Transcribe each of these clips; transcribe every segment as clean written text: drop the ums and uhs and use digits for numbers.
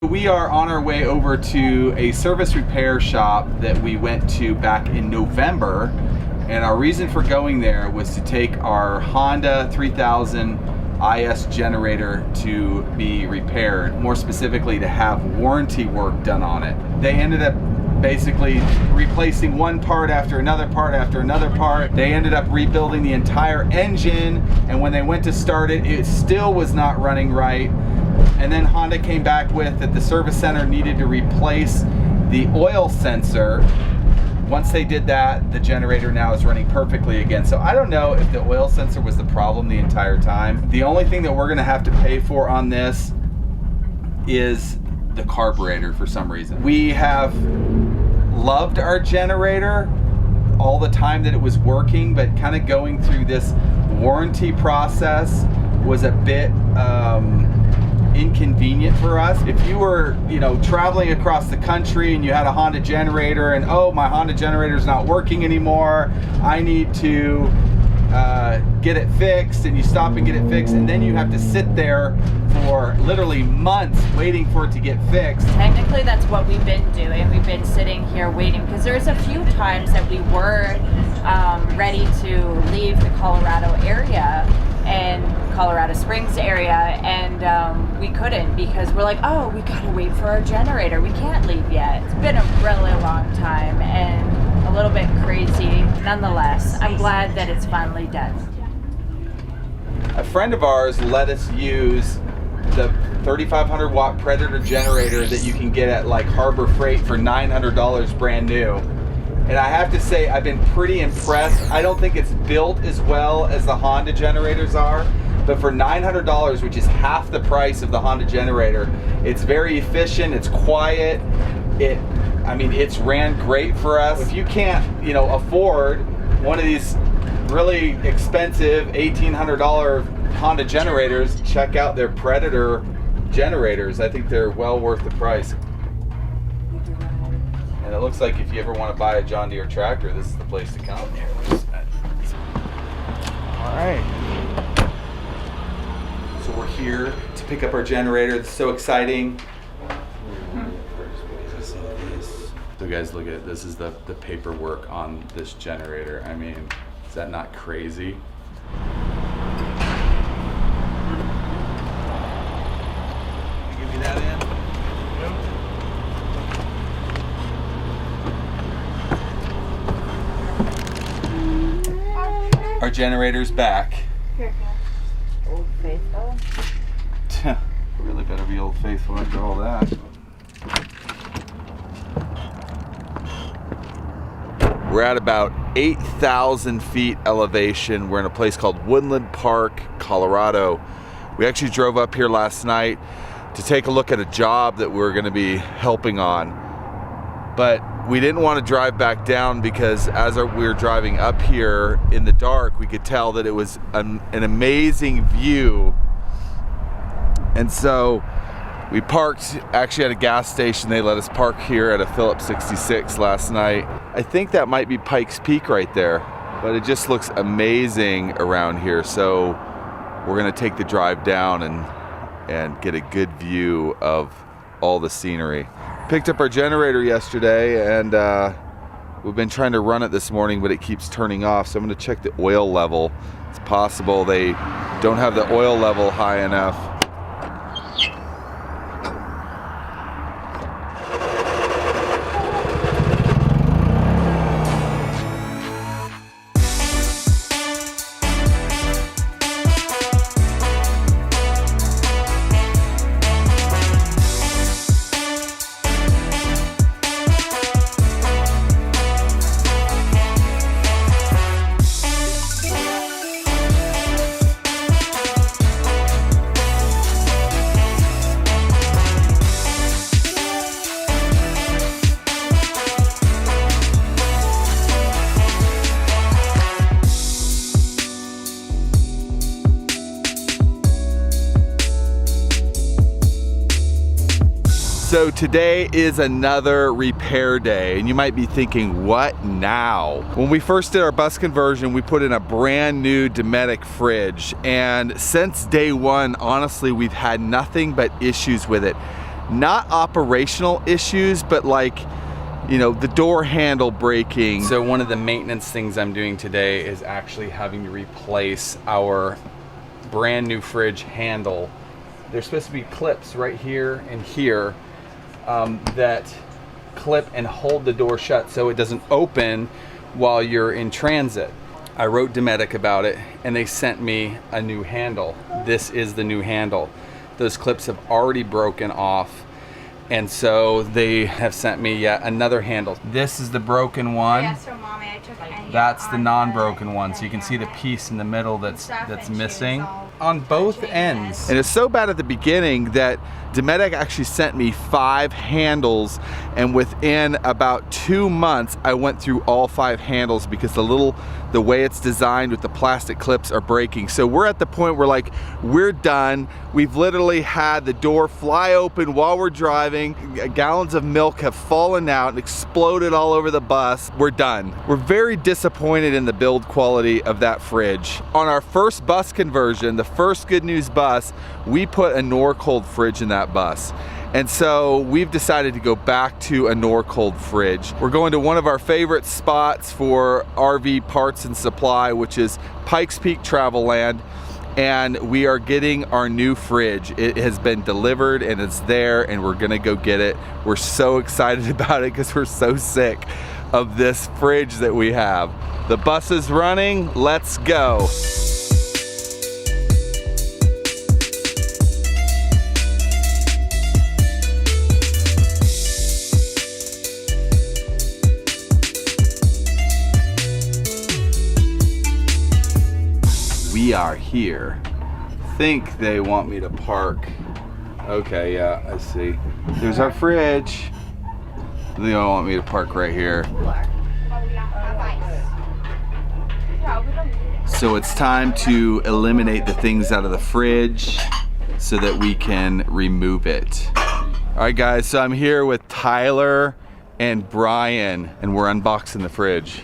We are on our way over to a service repair shop that we went to back in November, and our reason for going there was to take our Honda 3000 IS generator to be repaired, more specifically to have warranty work done on it. They ended up basically replacing one part after another part after another part. They ended up rebuilding the entire engine, and when they went to start it, it still was not running right. And then Honda came back with that the service center needed to replace the oil sensor. Once they did that, the generator now is running perfectly again. So I don't know if the oil sensor was the problem the entire time. The only thing that we're gonna have to pay for on this is the carburetor for some reason. We have loved our generator all the time that it was working, but kind of going through this warranty process was a bit inconvenient for us. If you were, traveling across the country and you had a Honda generator and, oh, my Honda generator is not working anymore, I need to get it fixed, and you stop and get it fixed, and then you have to sit there for literally months waiting for it to get fixed. Technically, that's what we've been doing. We've been sitting here waiting because there's a few times that we were ready to leave the Colorado area and Colorado Springs area, and we couldn't because we're like, oh, we gotta wait for our generator. We can't leave yet. It's been a really long time and a little bit crazy. Nonetheless, I'm glad that it's finally done. A friend of ours let us use the 3,500 watt Predator generator that you can get at like Harbor Freight for $900 brand new. And I have to say, I've been pretty impressed. I don't think it's built as well as the Honda generators are, but for $900, which is half the price of the Honda generator, it's very efficient, it's quiet, it's ran great for us. If you can't, afford one of these really expensive $1,800 Honda generators, check out their Predator generators. I think they're well worth the price. And it looks like if you ever want to buy a John Deere tractor, this is the place to come. All right. So we're here to pick up our generator. It's so exciting. So guys, look at it. This is the paperwork on this generator. I mean, is that not crazy? Give me that in. Our generator's back. Old Faithful. Really better be Old Faithful after all that. We're at about 8,000 feet elevation. We're in a place called Woodland Park, Colorado. We actually drove up here last night to take a look at a job that we're going to be helping on. But we didn't want to drive back down because as we were driving up here in the dark, we could tell that it was an amazing view. And so we parked actually at a gas station. They let us park here at a Phillips 66 last night. I think that might be Pikes Peak right there, but it just looks amazing around here. So we're gonna take the drive down and get a good view of all the scenery. Picked up our generator yesterday, and we've been trying to run it this morning, but it keeps turning off. So I'm gonna check the oil level. It's possible they don't have the oil level high enough. So today is another repair day, and you might be thinking, what now? When we first did our bus conversion, we put in a brand new Dometic fridge, and since day one, honestly, we've had nothing but issues with it. not operational issues, but like, you know, the door handle breaking. So one of the maintenance things I'm doing today is actually having to replace our brand new fridge handle. There's supposed to be clips right here and here that clip and hold the door shut so it doesn't open while you're in transit. I wrote Dometic about it and they sent me a new handle. This is the new handle. Those clips have already broken off, and so they have sent me yet another handle. This is the broken one. Yeah, so Mommy, I took That's the non-broken one, so you can see the piece in the middle that's missing on both ends. And it's so bad at the beginning that Dometic actually sent me 5 handles, and within about 2 months I went through all 5 handles because the way it's designed with the plastic clips are breaking. So we're at the point where like we're done. We've literally had the door fly open while we're driving. Gallons of milk have fallen out and exploded all over the bus. We're done. We're very disappointed in the build quality of that fridge. On our first bus conversion, the first Good News bus, we put a Norcold fridge in that bus. And so we've decided to go back to a Norcold fridge. We're going to one of our favorite spots for RV parts and supply, which is Pikes Peak Travel Land. And we are getting our new fridge. It has been delivered and it's there, and we're gonna go get it. We're so excited about it because we're so sick of this fridge that we have. The bus is running, let's go. We are here. Think they want me to park. Okay, yeah, I see. There's our fridge. They don't want me to park right here. So it's time to eliminate the things out of the fridge so that we can remove it. All right, guys, so I'm here with Tyler and Brian, and we're unboxing the fridge.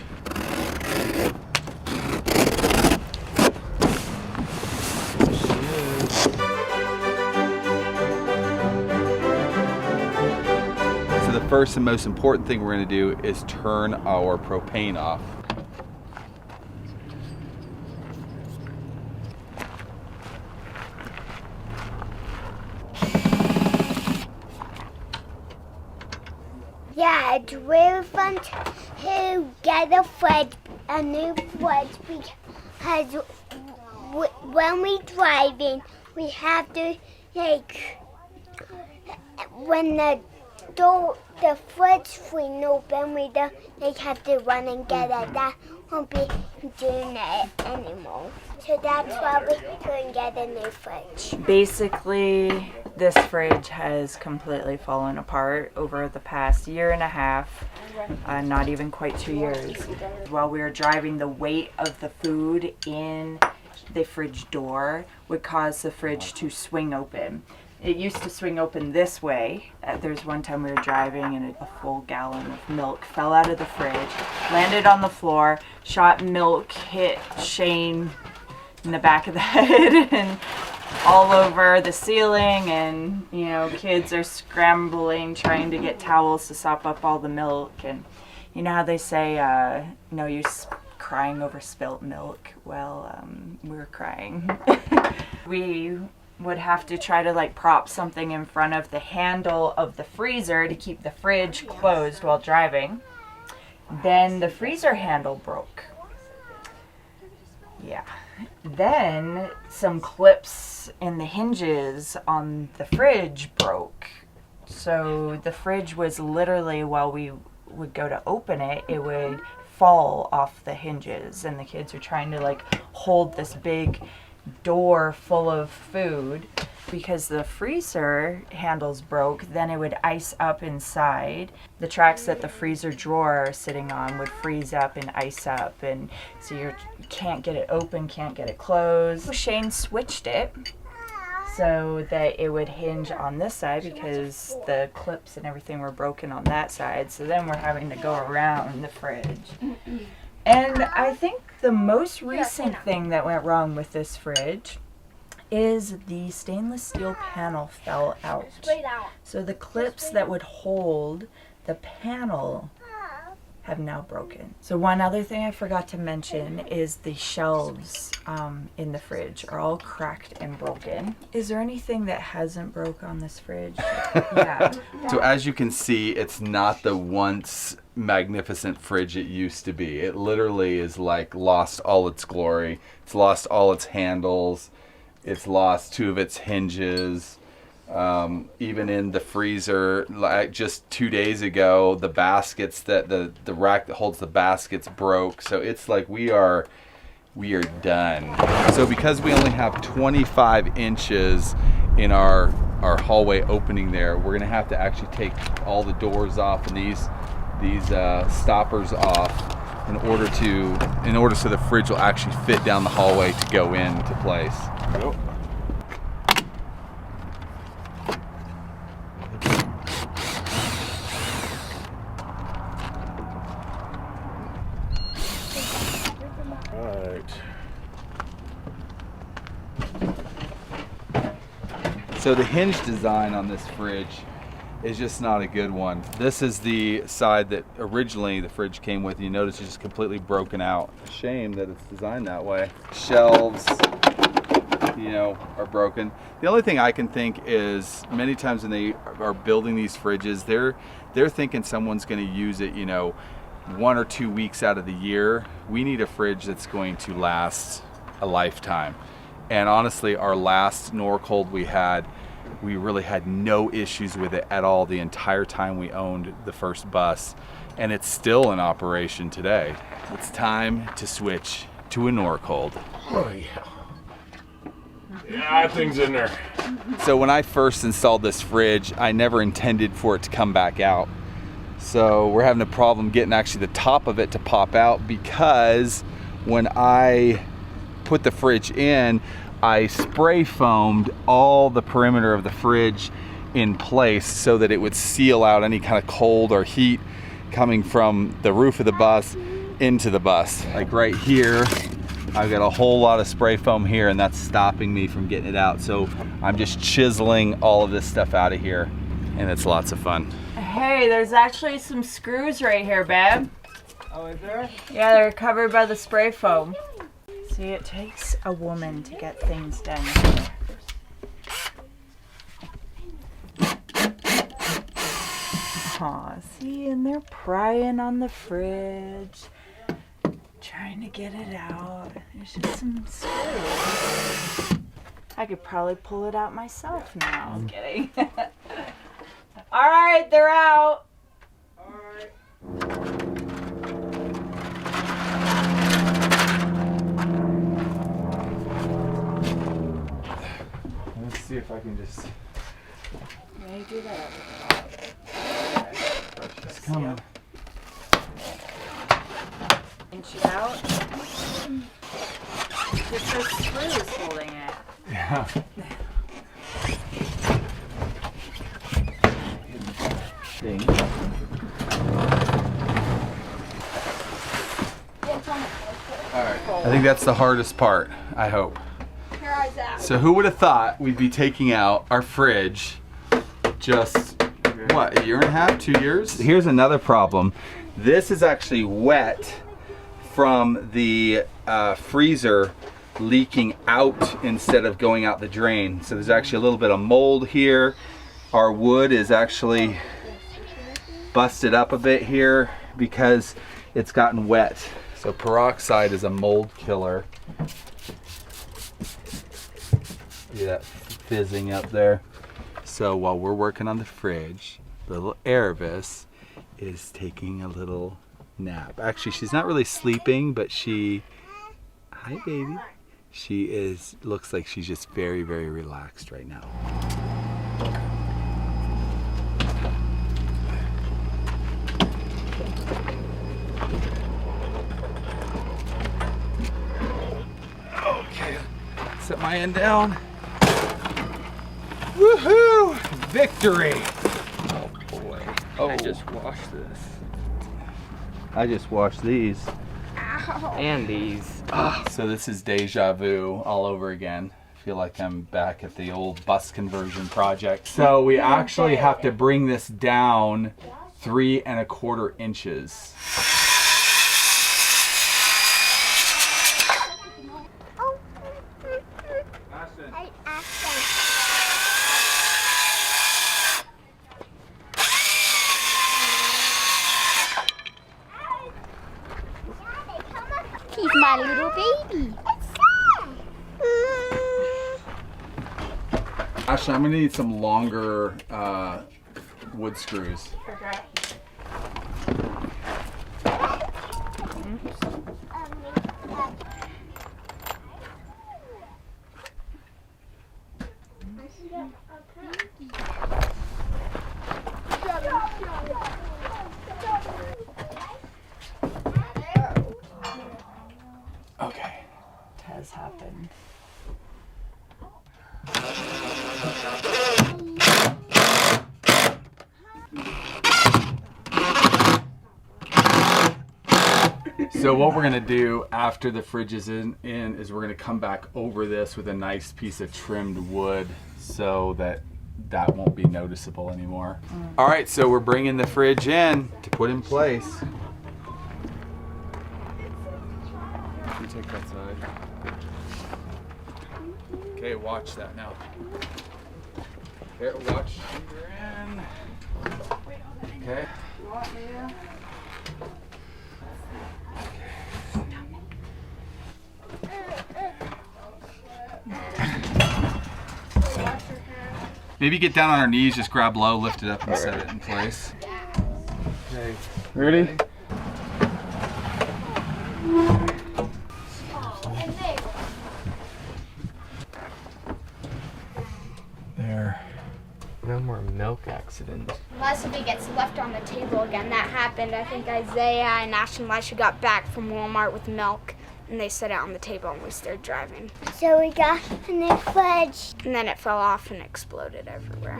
First and most important thing we're going to do is turn our propane off. Yeah, it's really fun to get a new fridge, because when we're driving, we have to, like, when the fridge won't open, we don't have to run and get it. That won't be doing it anymore. So that's why we're going to get a new fridge. Basically, this fridge has completely fallen apart over the past 1.5 years, not even quite 2 years. While we were driving, the weight of the food in the fridge door would cause the fridge to swing open. It used to swing open this way. There's one time we were driving and a full gallon of milk fell out of the fridge, landed on the floor, shot milk, hit Shane in the back of the head and all over the ceiling, and you know, kids are scrambling trying to get towels to sop up all the milk. And you know how they say no use crying over spilt milk? Well, we were crying. We would have to try to like prop something in front of the handle of the freezer to keep the fridge closed while driving. Then the freezer handle broke. Yeah. Then some clips in the hinges on the fridge broke. So the fridge was literally, while we would go to open it, it would fall off the hinges, and the kids are trying to like hold this big door full of food. Because the freezer handles broke, then it would ice up inside. The tracks that the freezer drawer are sitting on would freeze up and ice up, and so you can't get it open, can't get it closed. Shane switched it so that it would hinge on this side because the clips and everything were broken on that side. So then we're having to go around the fridge. And I think the most recent thing that went wrong with this fridge is the stainless steel panel fell out. So the clips that would hold the panel have now broken. So one other thing I forgot to mention is the shelves in the fridge are all cracked and broken. Is there anything that hasn't broke on this fridge? Yeah. So as you can see, it's not the once magnificent fridge it used to be. It literally is like lost all its glory. It's lost all its handles. It's lost 2 of its hinges. Even in the freezer, like just 2 days ago, the baskets that the rack that holds the baskets broke. So it's like we are done. So because we only have 25 inches in our hallway opening there, we're gonna have to actually take all the doors off and these stoppers off in order so the fridge will actually fit down the hallway to go into place. Yep. So the hinge design on this fridge is just not a good one. This is the side that originally the fridge came with. You notice it's just completely broken out. Shame that it's designed that way. Shelves, you know, are broken. The only thing I can think is many times when they are building these fridges, they're thinking someone's going to use it, you know, 1 or 2 weeks out of the year. We need a fridge that's going to last a lifetime. And honestly, our last Norcold we really had no issues with it at all the entire time we owned the first bus. And it's still in operation today. It's time to switch to a Norcold. Oh yeah. Yeah, that thing's in there. So when I first installed this fridge, I never intended for it to come back out. So we're having a problem getting actually the top of it to pop out because when I put the fridge in, I spray foamed all the perimeter of the fridge in place so that it would seal out any kind of cold or heat coming from the roof of the bus into the bus. Like right here, I've got a whole lot of spray foam here and that's stopping me from getting it out. So I'm just chiseling all of this stuff out of here and it's lots of fun. Hey, there's actually some screws right here, babe. Oh, is there? Yeah, they're covered by the spray foam. See, it takes a woman to get things done here. Aw, see, and they're prying on the fridge, trying to get it out. There's just some screws. I could probably pull it out myself now. I'm kidding. All right, they're out. All right. Let's see if I can just... Yeah, you do that. It's coming. Inch it out. Just those screws holding it. Yeah. Thing. Alright, I think that's the hardest part, I hope. So who would have thought we'd be taking out our fridge just, what, a year and a half, 2 years? Here's another problem. This is actually wet from the freezer leaking out instead of going out the drain. So there's actually a little bit of mold here. Our wood is actually busted up a bit here because it's gotten wet. So peroxide is a mold killer. See that fizzing up there? So while we're working on the fridge, little Erebus is taking a little nap. Actually, she's not really sleeping, but hi baby. She looks like she's just very, very relaxed right now. Okay, set my end down. Woohoo! Victory! Oh boy. Oh. I just washed this. I just washed these. And these. So this is deja vu all over again. feel like I'm back at the old bus conversion project. So we actually have to bring this down 3 1/4 inches. He's my little baby. Ashley, I'm gonna need some longer wood screws. Okay. It has happened. So what we're gonna do after the fridge is in is we're gonna come back over this with a nice piece of trimmed wood so that won't be noticeable anymore. All right, so we're bringing the fridge in to put in place. You take that side. Okay, watch that now. Here, watch. You're in. Okay. Maybe get down on our knees, just grab low, lift it up, and set it in place. Okay. Ready? There. No more milk accidents. Unless if it gets left on the table again. That happened. I think Isaiah and Ash and Elisha got back from Walmart with milk and they set it on the table and we started driving. So we got a new fridge. And then it fell off and exploded everywhere.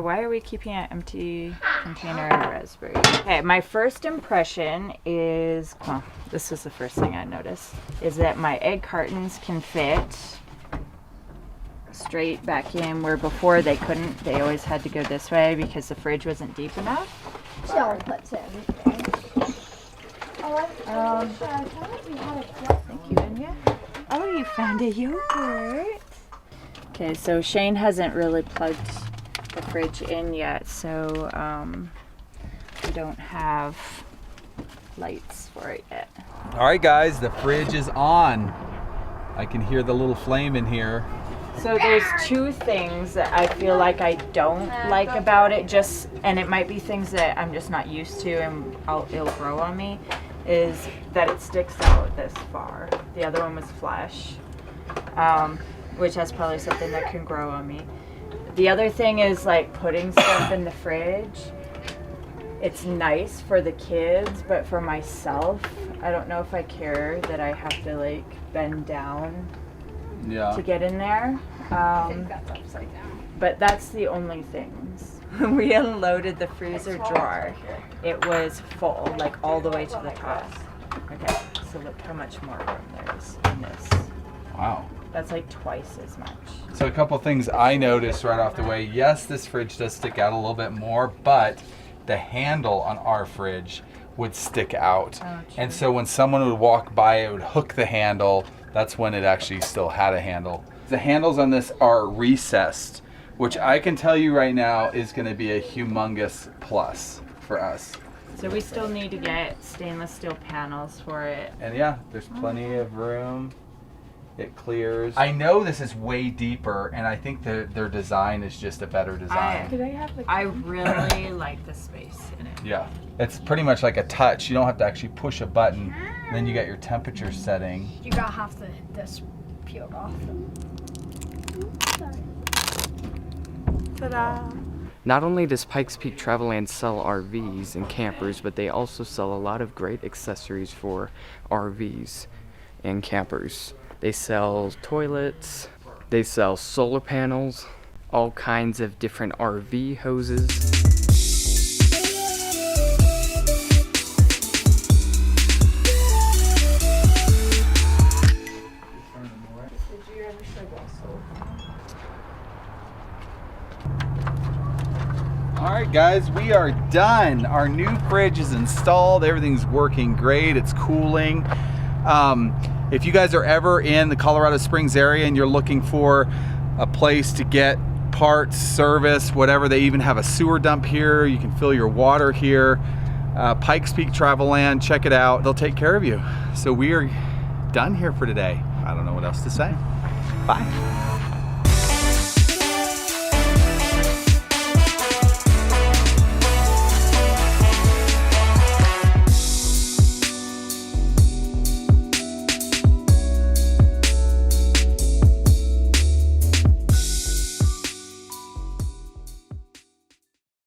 Why are we keeping an empty container of raspberry? Okay, my first impression is, well, this was the first thing I noticed, is that my egg cartons can fit straight back in where before they couldn't. They always had to go this way because the fridge wasn't deep enough. Jill puts everything. Thank you, Anya. Oh, you found a yogurt. Okay, so Shane hasn't really plugged the fridge in yet, so we don't have lights for it yet. All right, guys, the fridge is on. I can hear the little flame in here. So there's two things that I feel like I don't like about it, and it might be things that I'm just not used to and it'll grow on me, is that it sticks out this far. The other one was flesh, which that's probably something that can grow on me. The other thing is like putting stuff in the fridge. It's nice for the kids, but for myself, I don't know if I care that I have to like bend down to get in there. I think that's upside down. But that's the only things. When we unloaded the freezer drawer, it was full, like all the way to the top. Okay, so look how much more room there is in this. Wow. That's like twice as much. So a couple things I noticed right off the way. Yes, this fridge does stick out a little bit more, but the handle on our fridge would stick out. And so when someone would walk by, it would hook the handle. That's when it actually still had a handle. The handles on this are recessed, which I can tell you right now is going to be a humongous plus for us. So we still need to get stainless steel panels for it. And yeah, there's plenty of room. It clears. I know this is way deeper, and I think their design is just a better design. I really like the space in it. Yeah, it's pretty much like a touch. You don't have to actually push a button. And then you got your temperature setting. You gotta have this peeled off. Ta-da! Not only does Pikes Peak Travelland sell RVs and campers, but they also sell a lot of great accessories for RVs and campers. They sell toilets, They sell solar panels, all kinds of different RV hoses. Alright guys, we are done. Our new fridge is installed. Everything's working great. It's cooling. If you guys are ever in the Colorado Springs area and you're looking for a place to get parts, service, whatever, they even have a sewer dump here. You can fill your water here. Pikes Peak Travelland, check it out. They'll take care of you. So we are done here for today. I don't know what else to say. Bye.